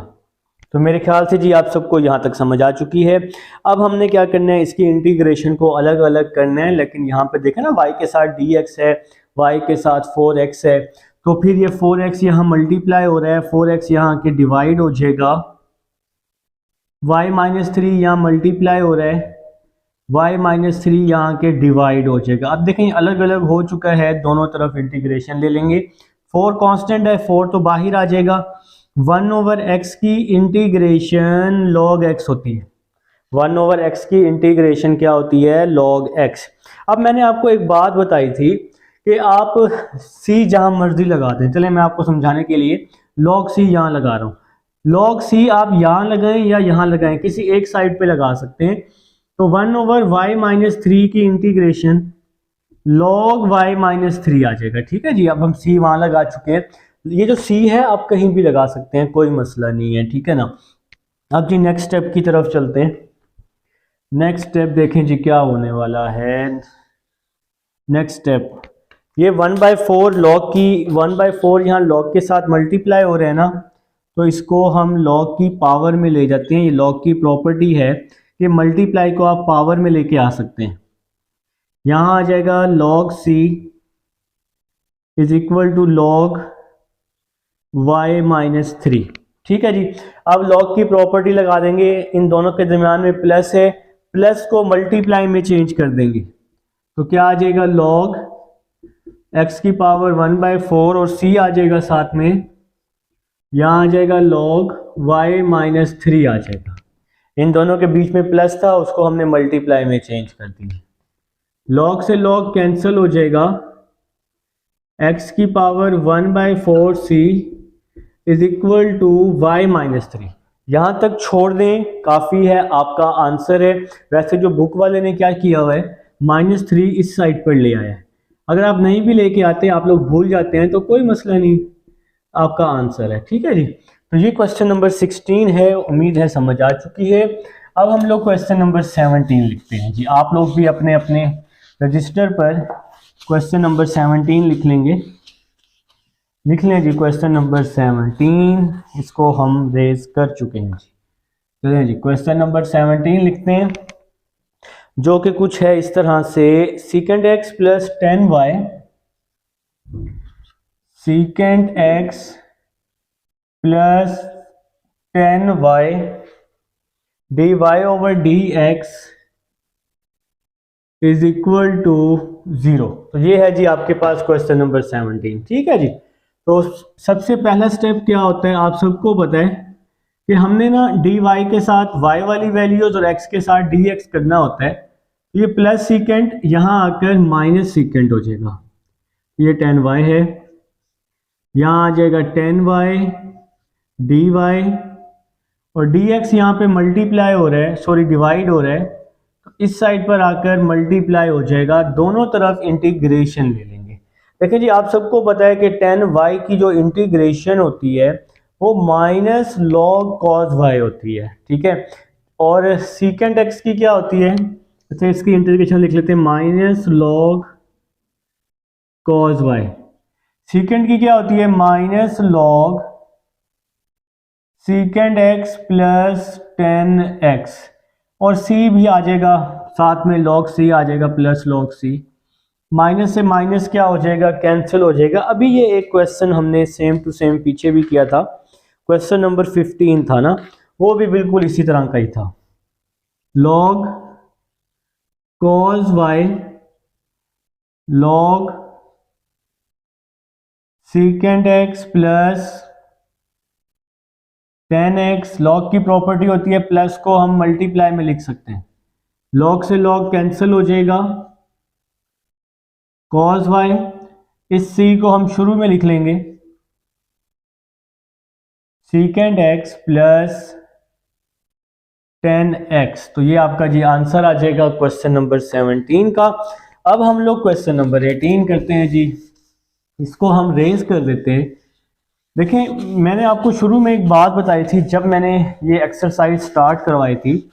तो मेरे ख्याल से जी आप सबको यहाँ तक समझ आ चुकी है। अब हमने क्या करना है, इसकी इंटीग्रेशन को अलग अलग करना है, लेकिन यहाँ पे देखें ना y के साथ dx है, y के साथ 4x है, तो फिर ये 4x यहाँ मल्टीप्लाई हो रहा है, 4x यहाँ के डिवाइड हो जाएगा, y माइनस 3 यहाँ मल्टीप्लाई हो रहा है, y माइनस 3 यहाँ के डिवाइड हो जाएगा। अब देखें अलग अलग हो चुका है, दोनों तरफ इंटीग्रेशन ले लेंगे। 4 कांस्टेंट है, 4 तो बाहर आ जाएगा। 1 ओवर एक्स की इंटीग्रेशन log x होती है, 1 ओवर एक्स की इंटीग्रेशन क्या होती है, log x। अब मैंने आपको एक बात बताई थी कि आप c जहां मर्जी लगा दें, चले मैं आपको समझाने के लिए log c यहां लगा रहा हूं, log c आप यहां लगाएं या यहां लगाएं, किसी एक साइड पे लगा सकते हैं। तो 1 ओवर y माइनस 3 की इंटीग्रेशन log y माइनस 3 आ जाएगा, ठीक है जी। अब हम c वहां लगा चुके हैं, ये जो c है आप कहीं भी लगा सकते हैं, कोई मसला नहीं है, ठीक है ना। अब जी नेक्स्ट स्टेप की तरफ चलते हैं। नेक्स्ट स्टेप देखें जी क्या होने वाला है। नेक्स्ट स्टेप, ये 1/4 log की 1/4 यहाँ log के साथ मल्टीप्लाई हो रहे हैं ना, तो इसको हम log की पावर में ले जाते हैं। ये log की प्रॉपर्टी है कि मल्टीप्लाई को आप पावर में लेके आ सकते हैं। यहाँ आ जाएगा log c is equal to log y minus 3, ठीक है जी। अब log की प्रॉपर्टी लगा देंगे, इन दोनों के दरमियान में प्लस है, प्लस को मल्टीप्लाई में चेंज कर देंगे, तो क्या आ जाएगा log x की पावर 1/4 और c आ जाएगा साथ में, यहाँ आ जाएगा log y माइनस 3 आ जाएगा। इन दोनों के बीच में प्लस था, उसको हमने मल्टीप्लाई में चेंज कर दिया, log से log कैंसिल हो जाएगा, x की power 1/4 c is equal to y minus 3। यहाँ तक छोड़ दें, काफ़ी है, आपका आंसर है। वैसे जो बुक वाले ने क्या किया हुआ है, -3 इस साइड पर ले आया है। अगर आप नहीं भी लेके आते, आप लोग भूल जाते हैं, तो कोई मसला नहीं, आपका आंसर है, ठीक है जी। तो ये क्वेश्चन नंबर 16 है, उम्मीद है समझ आ चुकी है। अब हम लोग क्वेश्चन नंबर 17 लिखते हैं जी। आप लोग भी अपने अपने रजिस्टर पर क्वेश्चन नंबर 17 लिख लेंगे। लिख लें जी क्वेश्चन नंबर 17, इसको हम रेज कर चुके हैं जी। चलिए जी क्वेश्चन नंबर 17 लिखते हैं, जो कि कुछ है इस तरह से, second X plus 10y second X plus 10y dy over dx is equal to 0। तो ये है जी आपके पास क्वेश्चन नंबर 17, ठीक है जी। तो सबसे पहला स्टेप क्या होता है, आप सबको पता है कि हमने ना dy के साथ y वाली वैल्यूज और x के साथ dx करना होता है। ये प्लस सीकेंट यहाँ आकर माइनस सीकेंट हो जाएगा, ये 10y है, यहाँ आ जाएगा 10y dy और dx यहाँ पे मल्टीप्लाई हो रहा है, सॉरी डिवाइड हो रहा है, तो इस साइड पर आकर मल्टीप्लाई हो जाएगा, दोनों तरफ इंटीग्रेशन ले लेंगे। देखिए जी आप सबको पता है कि 10y की जो इंटीग्रेशन होती है वो माइनस log cos y होती है, ठीक है। और सीकेंट x की क्या होती है, अच्छा इसकी इंटीग्रेशन लिख लेते हैं, minus log cos y। Secant की क्या होती है, minus log सीकेंड x plus 10x, और c भी आ जाएगा साथ में, log c आ जाएगा प्लस log c। माइनस से माइनस क्या हो जाएगा, कैंसिल हो जाएगा। अभी ये एक क्वेश्चन हमने सेम टू सेम पीछे भी किया था, क्वेश्चन नंबर 15 था ना, वो भी बिल्कुल इसी तरह का ही था। log cos y log secant x plus 10x, log की प्रॉपर्टी होती है प्लस को हम मल्टीप्लाई में लिख सकते हैं, log से log कैंसिल हो जाएगा, cos y, इस c को हम शुरू में लिख लेंगे, सीकेंड एक्स प्लस 10x। तो ये आपका जी आंसर आ जाएगा क्वेश्चन नंबर 17 का। अब हम लोग क्वेश्चन नंबर 18 करते हैं जी। इसको हम रेज कर देते हैं। देखें, मैंने आपको शुरू में एक बात बताई थी जब मैंने ये एक्सरसाइज स्टार्ट करवाई थी।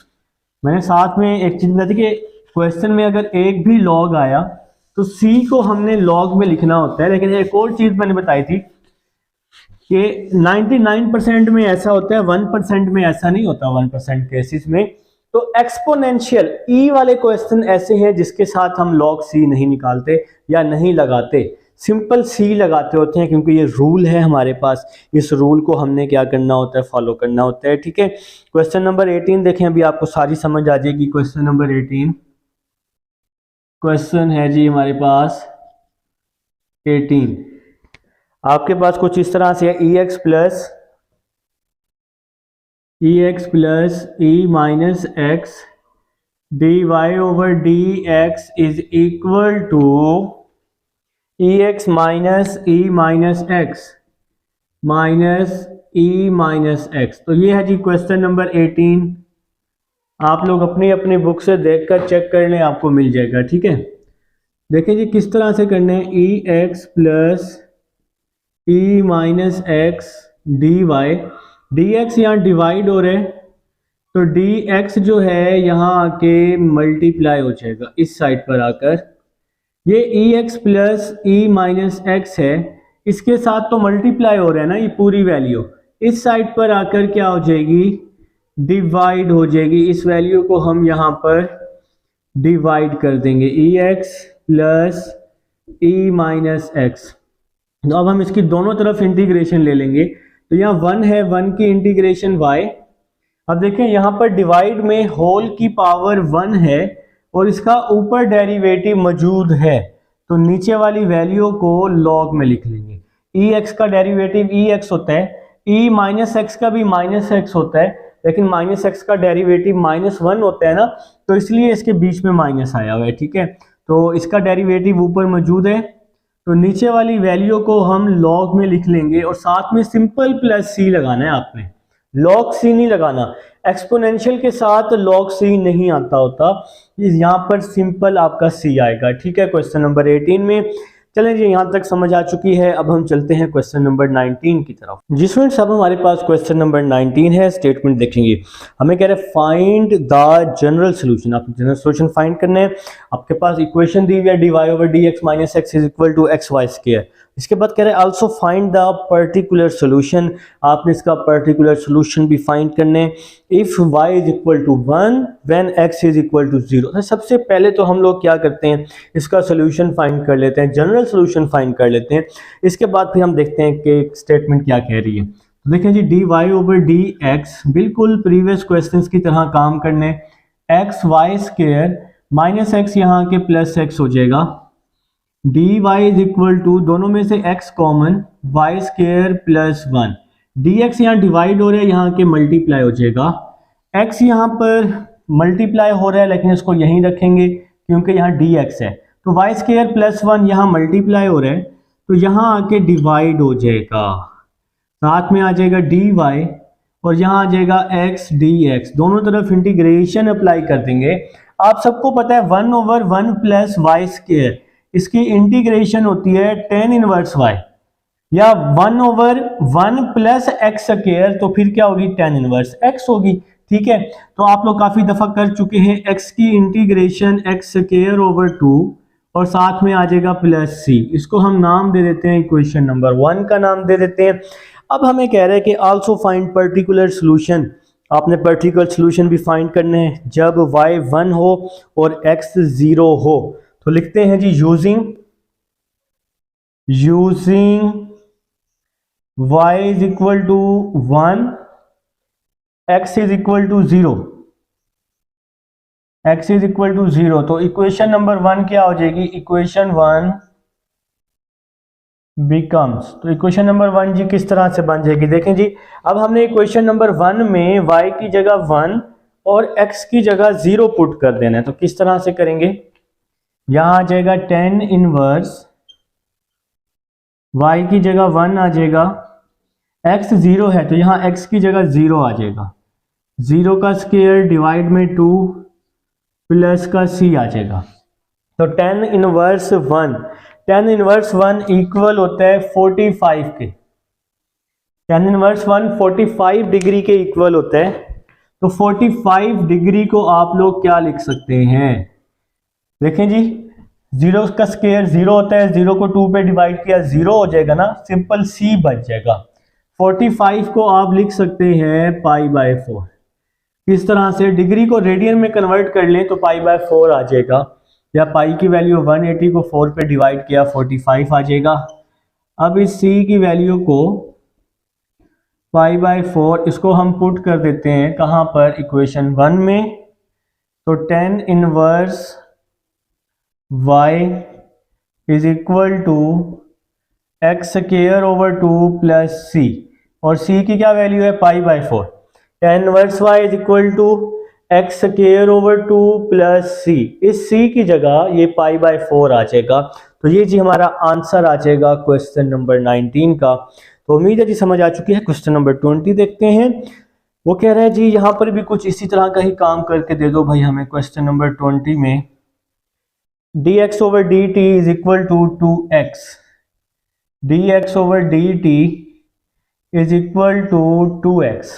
मैंने साथ में एक चीज़ बताई थी कि क्वेश्चन में अगर एक भी लॉग आया तो c को हमने लॉग में लिखना होता है। लेकिन एक और चीज़ मैंने बताई थी कि 99% में ऐसा होता है, 1% में ऐसा नहीं होता। 1% केसेस में तो एक्सपोनेंशियल ई वाले क्वेश्चन ऐसे हैं जिसके साथ हम log c नहीं निकालते या नहीं लगाते, सिंपल c लगाते होते हैं, क्योंकि ये रूल है हमारे पास। इस रूल को हमने क्या करना होता है, फॉलो करना होता है। ठीक है, क्वेश्चन नंबर 18 देखें, अभी आपको सारी समझ आ जाएगी। क्वेश्चन नंबर 18 क्वेश्चन है जी हमारे पास 18। आपके पास कुछ इस तरह से है, X plus E minus x D Y over D x is equal to E X minus E minus X minus E minus X. तो ये है जी क्वेश्चन नंबर 18। आप लोग अपनी अपनी बुक से देखकर चेक कर लें, आपको मिल जाएगा। ठीक है, देखिए जी किस तरह से करना है। ई एक्स प्लस ई minus x D y, d x यहाँ डिवाइड हो रहे हैं तो डी एक्स जो है यहाँ आके मल्टीप्लाई हो जाएगा इस साइड पर आकर। ये ई एक्स प्लस ई माइनस एक्स है, इसके साथ तो मल्टीप्लाई हो रहा है ना ये पूरी वैल्यू, इस साइड पर आकर क्या हो जाएगी, डिवाइड हो जाएगी। इस वैल्यू को हम यहाँ पर डिवाइड कर देंगे, ई एक्स प्लस ई माइनस एक्स। तो अब हम इसकी दोनों तरफ इंटीग्रेशन ले लेंगे। तो यहाँ 1 है, 1 की इंटीग्रेशन y। अब देखें यहाँ पर डिवाइड में होल की पावर 1 है और इसका ऊपर डेरिवेटिव मौजूद है, तो नीचे वाली वैल्यू को लॉग में लिख लेंगे। ई एक्स का डेरिवेटिव ई एक्स होता है, ई माइनस एक्स का भी माइनस एक्स होता है, लेकिन माइनस एक्स का डेरिवेटिव -1 होता है ना, तो इसलिए इसके बीच में माइनस आया हुआ है। ठीक है, तो इसका डेरिवेटिव ऊपर मौजूद है, तो नीचे वाली वैल्यू को हम लॉग में लिख लेंगे और साथ में सिंपल प्लस सी लगाना है आपने, लॉग सी नहीं लगाना। एक्सपोनेंशियल के साथ लॉग सी नहीं आता होता, यहाँ पर सिंपल आपका सी आएगा। ठीक है, क्वेश्चन नंबर 18 में। चलें जी, यहाँ तक समझ आ चुकी है। अब हम चलते हैं क्वेश्चन नंबर 19 की तरफ। जी स्टूडेंट्स, अब हमारे पास क्वेश्चन नंबर 19 है। स्टेटमेंट देखेंगे, हमें कह रहे हैं फाइंड द जनरल सोल्यूशन। आप जनरल सोल्यूशन फाइंड करने हैं। आपके पास इक्वेशन दी हुई है D Y over D X minus X is equal to X Y square. इसके बाद कह रहे हैं also find the particular solution. आपने इसका पर्टिकुलर सोल्यूशन भी फाइंड करने। If y is equal to 1 when x is equal to 0। सबसे पहले तो हम लोग क्या करते हैं, इसका सोल्यूशन फाइंड कर लेते हैं, जनरल सोल्यूशन फाइंड कर लेते हैं। इसके बाद फिर हम देखते हैं कि स्टेटमेंट क्या कह रही है। तो देखें जी, d Y over D x बिल्कुल प्रीवियस क्वेश्चंस की तरह काम करने। X Y square minus x यहाँ के प्लस एक्स हो जाएगा। D y is equal to, दोनों में से x common, y square plus 1। D x यहाँ डिवाइड हो रहा है, यहाँ के मल्टीप्लाई हो जाएगा। x यहाँ पर मल्टीप्लाई हो रहा है लेकिन इसको यहीं रखेंगे क्योंकि यहाँ डी एक्स है। तो वाई स्क्वायर प्लस 1 यहाँ मल्टीप्लाई हो रहा है तो यहाँ आके डिवाइड हो जाएगा, साथ में आ जाएगा डी वाई और यहाँ आ जाएगा x डी एक्स। दोनों तरफ इंटीग्रेशन अप्लाई कर देंगे। आप सबको पता है 1 ओवर 1 प्लस वाई स्क्वायर, इसकी इंटीग्रेशन होती है tan इनवर्स y, या 1 ओवर 1 प्लस एक्स स्क्वायर, तो फिर क्या होगी, tan इनवर्स x होगी। ठीक है, तो आप लोग काफी दफा कर चुके हैं। x की इंटीग्रेशन एक्स स्क्वायर ओवर 2 और साथ में आ जाएगा प्लस c। इसको हम नाम दे देते हैं, इक्वेशन नंबर 1 का नाम दे देते हैं। अब हमें कह रहे हैं कि आल्सो फाइंड पर्टिकुलर सोल्यूशन। आपने पर्टिकुलर सोल्यूशन भी फाइंड करने हैं जब y 1 हो और x 0 हो। तो लिखते हैं जी, using y is equal to 1, x is equal to 0, x is equal to 0। तो इक्वेशन नंबर 1 क्या हो जाएगी, इक्वेशन 1 बिकम्स। तो इक्वेशन नंबर 1 जी किस तरह से बन जाएगी, देखें जी। अब हमने इक्वेशन नंबर 1 में y की जगह 1 और x की जगह 0 पुट कर देना है। तो किस तरह से करेंगे, यहां आ जाएगा tan इनवर्स, y की जगह 1 आ जाएगा, x 0 है तो यहाँ x की जगह 0 आ जाएगा, 0 का स्क्वायर डिवाइड में 2 प्लस का c आ जाएगा। तो tan inverse 1, tan inverse 1 equal होता है 45 के, tan इनवर्स 1 45 डिग्री के इक्वल होता है। तो 45 डिग्री को आप लोग क्या लिख सकते हैं, देखें जी, 0 का स्क्वायर 0 होता है, 0 को 2 पे डिवाइड किया 0 हो जाएगा ना, सिंपल c बच जाएगा। 45 को आप लिख सकते हैं π/4। किस तरह से, डिग्री को रेडियन में कन्वर्ट कर लें तो π/4 आ जाएगा, या पाई की वैल्यू 180 को 4 पे डिवाइड किया 45 आ जाएगा। अब इस c की वैल्यू को π/4 इसको हम पुट कर देते हैं कहाँ पर, इक्वेशन 1 में। तो tan inverse y is equal to X square over 2 plus c, और c की क्या वैल्यू है π/4। tan inverse y is equal to X square over 2 plus c, इस c की जगह ये π/4 आ जाएगा। तो ये जी हमारा आंसर आ जाएगा क्वेश्चन नंबर 19 का। तो उम्मीद है जी समझ आ चुकी है। क्वेश्चन नंबर 20 देखते हैं। वो कह रहा है जी यहाँ पर भी कुछ इसी तरह का ही काम करके दे दो भाई हमें। क्वेश्चन नंबर 20 में dx over dt is equal to 2x, dx over dt is equal to 2x,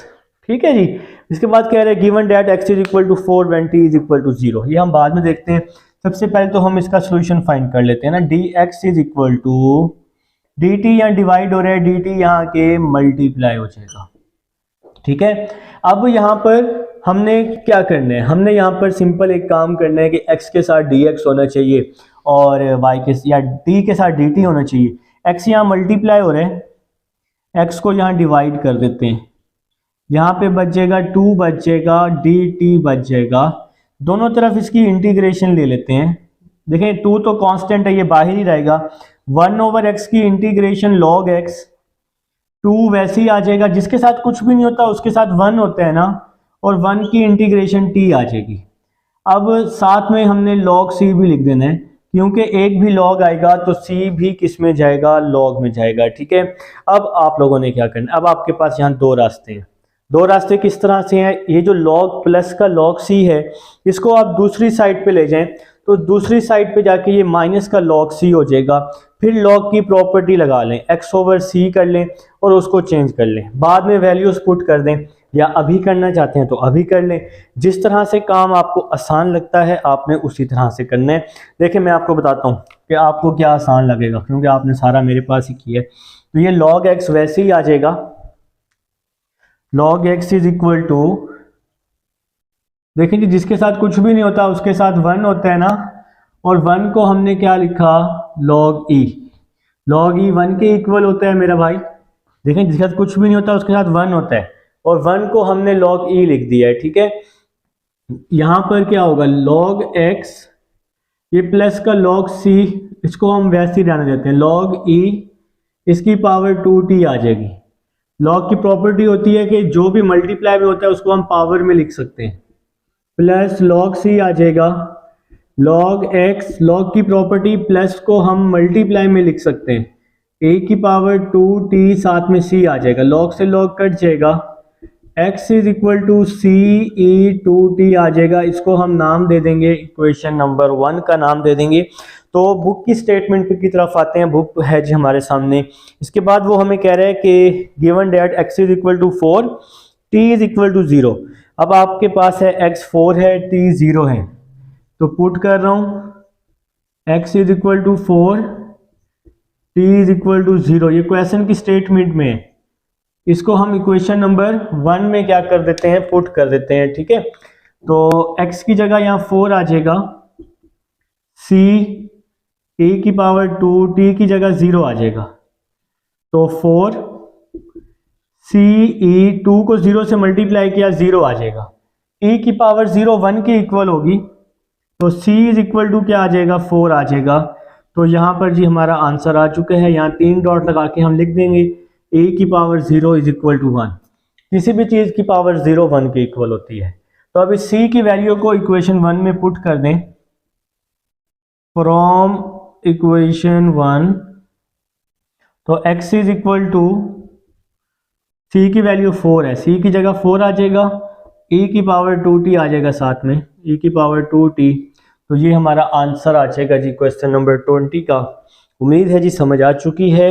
ठीक है जी। इसके बाद कह रहे हैं given that x is equal to 4 when t is equal to 0। ये हम बाद में देखते हैं, सबसे पहले तो हम इसका सोल्यूशन फाइंड कर लेते हैं ना। dx is equal to dt यहाँ डिवाइड हो रहा है, dt यहाँ के मल्टीप्लाई हो जाएगा, ठीक है। अब यहाँ पर हमने क्या करना है, हमने यहाँ पर सिंपल एक काम करना है कि x के साथ dx होना चाहिए और y के या t के साथ dt होना चाहिए। x यहाँ मल्टीप्लाई हो रहा है, x को यहाँ डिवाइड कर देते हैं, यहाँ पे बच जाएगा 2 बच जाएगा, dt बच जाएगा। दोनों तरफ इसकी इंटीग्रेशन ले लेते हैं। देखें 2 तो कांस्टेंट है, ये बाहर ही रहेगा। 1 ओवर x की इंटीग्रेशन log x, 2 वैसे ही आ जाएगा, जिसके साथ कुछ भी नहीं होता उसके साथ 1 होता है ना, और 1 की इंटीग्रेशन t आ जाएगी। अब साथ में हमने log c भी लिख देना है, क्योंकि एक भी log आएगा तो c भी किस में जाएगा, log में जाएगा, ठीक है। अब आप लोगों ने क्या करना है, अब आपके पास यहाँ दो रास्ते हैं। दो रास्ते किस तरह से हैं, ये जो log प्लस का log c है इसको आप दूसरी साइड पे ले जाएं, तो दूसरी साइड पे जाके ये माइनस का log c हो जाएगा। फिर log की प्रॉपर्टी लगा लें, x ओवर c कर लें और उसको चेंज कर लें, बाद में वैल्यूज पुट कर दें, या अभी करना चाहते हैं तो अभी कर लें। जिस तरह से काम आपको आसान लगता है आपने उसी तरह से करना है। देखिए मैं आपको बताता हूँ कि आपको क्या आसान लगेगा, क्योंकि आपने सारा मेरे पास ही किया है। तो ये log x वैसे ही आ जाएगा, log x is equal to, देखिए जी जिसके साथ कुछ भी नहीं होता उसके साथ 1 होता है ना, और 1 को हमने क्या लिखा, log e। log e 1 के इक्वल होता है मेरा भाई। देखें जिसके साथ कुछ भी नहीं होता उसके साथ 1 होता है, और 1 को हमने log e लिख दिया है, ठीक है। यहां पर क्या होगा, log x, ये प्लस का log c, इसको हम वैसे ही रहने देते हैं, log e इसकी पावर 2t आ जाएगी। log की प्रॉपर्टी होती है कि जो भी मल्टीप्लाई में होता है उसको हम पावर में लिख सकते हैं, प्लस log c आ जाएगा। log x, log की प्रॉपर्टी प्लस को हम मल्टीप्लाई में लिख सकते हैं, a की पावर 2t साथ में c आ जाएगा, log से log कट जाएगा, x is equal to c e 2t आ जाएगा। इसको हम नाम दे देंगे, इक्वेशन नंबर 1 का नाम दे देंगे। तो बुक की स्टेटमेंट की तरफ आते हैं, बुक है जी हमारे सामने। इसके बाद वो हमें कह रहा है कि given that x is equal to 4, t is equal to 0। अब आपके पास है x 4 है, t 0 है, तो पुट कर रहा हूं x is equal to 4, t is equal to 0। ये क्वेश्चन की स्टेटमेंट में है, इसको हम इक्वेशन नंबर 1 में क्या कर देते हैं, पुट कर देते हैं, ठीक है। तो x की जगह यहाँ 4 आ जाएगा, c a की पावर 2, t की जगह 0 आ जाएगा, तो 4 c e 2 को 0 से मल्टीप्लाई किया 0 आ जाएगा, e की पावर 0 1 के इक्वल होगी, तो c इज इक्वल टू क्या आ जाएगा, 4 आ जाएगा। तो यहाँ पर जी हमारा आंसर आ चुका है। यहाँ 3 डॉट लगा के हम लिख देंगे a की पावर 0 इज इक्वल टू 1। किसी भी चीज़ की पावर 0 1 के इक्वल होती है। तो अब इस c की वैल्यू को इक्वेशन 1 में पुट कर दें, फ्रॉम इक्वेशन 1, तो x इज इक्वल टू सी की वैल्यू 4 है, सी की जगह 4 आ जाएगा, ई की पावर 2t आ जाएगा साथ में, ई की पावर 2t। तो ये हमारा आंसर आ जाएगा जी क्वेश्चन नंबर 20 का। उम्मीद है जी समझ आ चुकी है।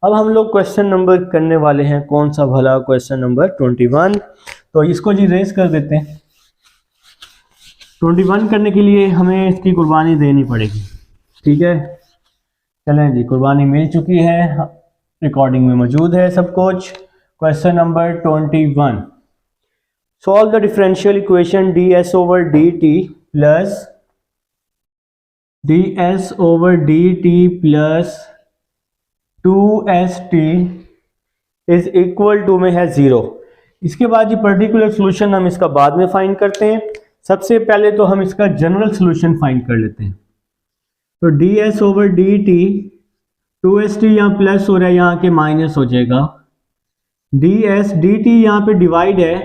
अब हम लोग क्वेश्चन नंबर करने वाले हैं कौन सा भला, क्वेश्चन नंबर 21। तो इसको जी रेस कर देते हैं। 21 करने के लिए हमें इसकी कुर्बानी देनी पड़ेगी, ठीक है। चलें जी, कुर्बानी मिल चुकी है, रिकॉर्डिंग में मौजूद है सब कुछ। Question number 21, solve the differential equation ds over dt plus ds over dt plus 2st is equal to में है 0। इसके बाद ये पर्टिकुलर सोल्यूशन हम इसका बाद में फाइंड करते हैं। सबसे पहले तो हम इसका जनरल सोल्यूशन फाइंड कर लेते हैं। तो ds ओवर dt, 2st यहाँ प्लस हो रहा है, यहाँ के माइनस हो जाएगा। ds dt यहाँ पे डिवाइड है,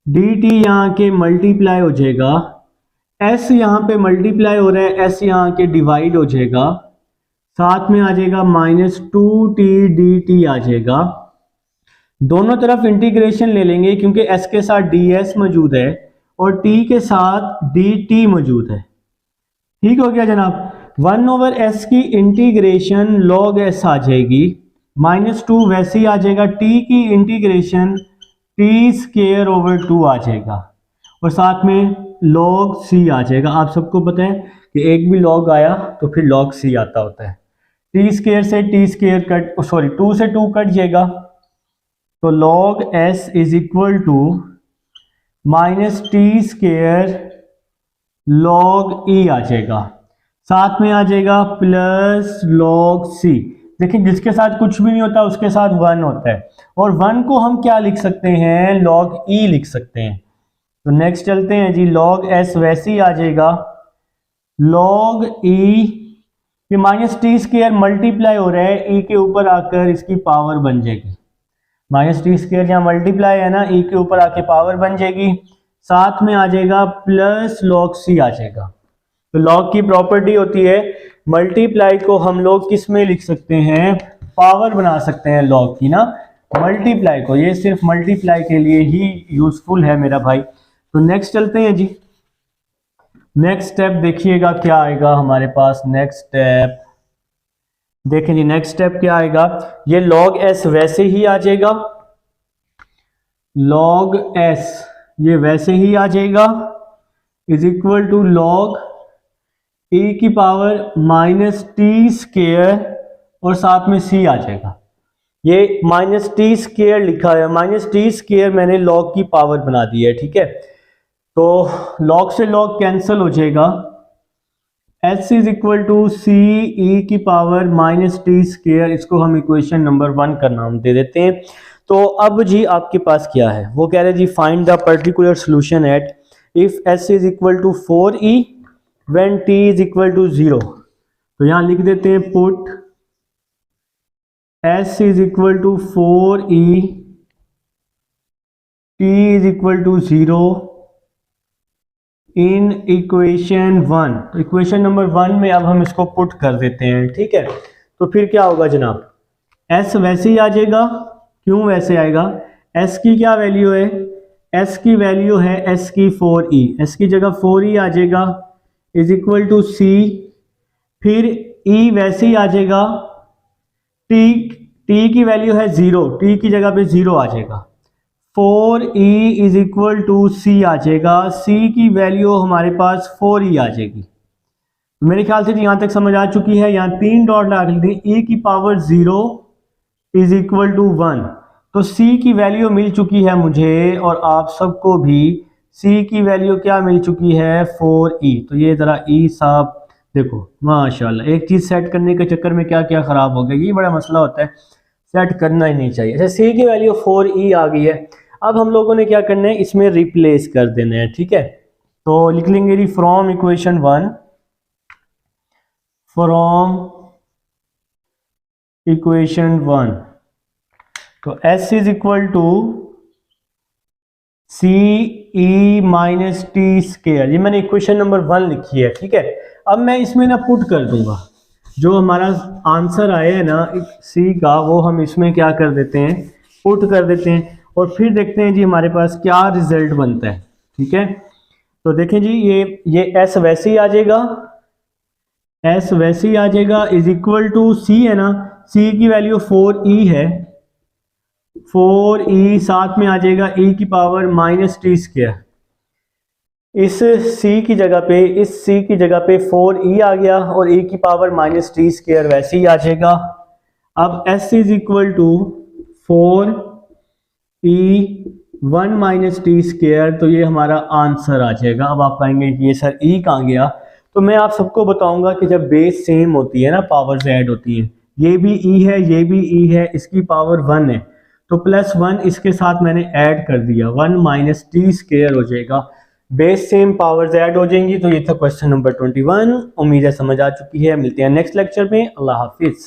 dt यहाँ के मल्टीप्लाई हो जाएगा, s यहाँ पे मल्टीप्लाई हो रहा है, s यहाँ के डिवाइड हो जाएगा, साथ में आ जाएगा माइनस 2t dt आ जाएगा। दोनों तरफ इंटीग्रेशन ले लेंगे क्योंकि s के साथ ds मौजूद है और t के साथ dt मौजूद है। ठीक हो गया जनाब। 1 ओवर s की इंटीग्रेशन log s आ जाएगी, -2 वैसे ही आ जाएगा, t की इंटीग्रेशन t स्क्वायर ओवर 2 आ जाएगा और साथ में log c आ जाएगा। आप सबको पता है कि एक भी log आया तो फिर log c आता होता है। t स्क्वायर से t स्क्वायर कट, सॉरी 2 से 2 कट जाएगा, तो log s is equal to minus T square log e आ जाएगा, साथ में आ जाएगा प्लस log c। देखिए जिसके साथ कुछ भी नहीं होता उसके साथ 1 होता है, और 1 को हम क्या लिख सकते हैं, log e लिख सकते हैं। तो नेक्स्ट चलते हैं जी, log s वैसे ही आ जाएगा, log e, ये माइनस टी स्क्वायर मल्टीप्लाई हो रहा है, e के ऊपर आकर इसकी पावर बन जाएगी, माइनस टी स्क्वायर यहाँ मल्टीप्लाई है ना, e के ऊपर आके पावर बन जाएगी, साथ में आ जाएगा प्लस log c आ जाएगा। तो log की प्रॉपर्टी होती है, मल्टीप्लाई को हम लोग किस में लिख सकते हैं, पावर बना सकते हैं log की ना, मल्टीप्लाई को, ये सिर्फ मल्टीप्लाई के लिए ही यूजफुल है मेरा भाई। तो नेक्स्ट चलते हैं जी, नेक्स्ट स्टेप देखिएगा क्या आएगा हमारे पास। नेक्स्ट स्टेप देखें जी, नेक्स्ट स्टेप क्या आएगा, ये log s वैसे ही आ जाएगा, log s ये वैसे ही आ जाएगा, is equal to log e की पावर माइनस टी स्क्वायर और साथ में c आ जाएगा। ये माइनस टी स्क्वायर लिखा है, माइनस टी स्क्वायर मैंने log की पावर बना दी है, ठीक है। तो log से log कैंसिल हो जाएगा, s is equal to C ई की पावर माइनस टी स्क्वायर, इसको हम इक्वेशन नंबर 1 का नाम दे देते हैं। तो अब जी आपके पास क्या है, वो कह रहे जी find the particular solution at if s is equal to 4e when t is equal to 0। तो यहां लिख देते हैं put s is equal to 4e, t is equal to 0 in equation 1। तो इक्वेशन नंबर 1 में अब हम इसको पुट कर देते हैं, ठीक है। तो फिर क्या होगा जनाब, s वैसे ही आ जाएगा, क्यों वैसे आएगा, s की क्या वैल्यू है, s की वैल्यू है s की 4e, s की जगह 4e आ जाएगा, इज इक्वल टू c, फिर e वैसे ही आ जाएगा, t की वैल्यू है 0, t की जगह पे 0 आ जाएगा, 4e is equal to c आ जाएगा, c की वैल्यू हमारे पास 4e आ जाएगी। मेरे ख्याल से यहाँ तक समझ आ चुकी है। यहाँ 3 डॉट लगा दी, e की पावर 0 इज इक्वल टू 1। तो c की वैल्यू मिल चुकी है मुझे और आप सबको भी c की वैल्यू क्या मिल चुकी है, 4e। तो ये ज़रा e साहब देखो माशाल्लाह, एक चीज़ सेट करने के चक्कर में क्या क्या ख़राब हो गया, ये बड़ा मसला होता है, सेट करना ही नहीं चाहिए। अच्छा c की वैल्यू 4e आ गई है, अब हम लोगों ने क्या करना है, इसमें रिप्लेस कर देना है, ठीक है। तो लिख लेंगे जी फ्रॉम इक्वेशन 1, फ्रॉम इक्वेशन 1, तो s is equal to C E minus T square, ये मैंने इक्वेशन नंबर 1 लिखी है, ठीक है। अब मैं इसमें ना पुट कर दूंगा, जो हमारा आंसर आया है ना c का, वो हम इसमें क्या कर देते हैं, पुट कर देते हैं और फिर देखते हैं जी हमारे पास क्या रिजल्ट बनता है। ठीक है, तो देखें जी ये एस वैसे ही आ जाएगा, एस वैसे ही आ जाएगा, इज इक्वल टू सी है ना, सी की वैल्यू 4e है, 4e साथ में आ जाएगा e की पावर माइनस टी स्क्वायर। इस c की जगह पे, इस c की जगह पे 4e आ गया और e की पावर माइनस टी स्क्वायर वैसे ही आ जाएगा। अब s is equal to 4e 1 minus T square, तो ये हमारा आंसर आ जाएगा। अब आप कहेंगे कि ये सर e कहाँ गया, तो मैं आप सबको बताऊंगा कि जब बेस सेम होती है ना, पावर्स ऐड होती हैं, ये भी e है, ये भी e है, इसकी पावर 1 है, तो +1 इसके साथ मैंने ऐड कर दिया, 1 माइनस टी स्क्वायर हो जाएगा। बेस सेम पावर्स ऐड हो जाएंगी। तो ये था क्वेश्चन नंबर 21। उम्मीद है समझ आ चुकी है। मिलते हैं नेक्स्ट लेक्चर में। अल्लाह हाफिज।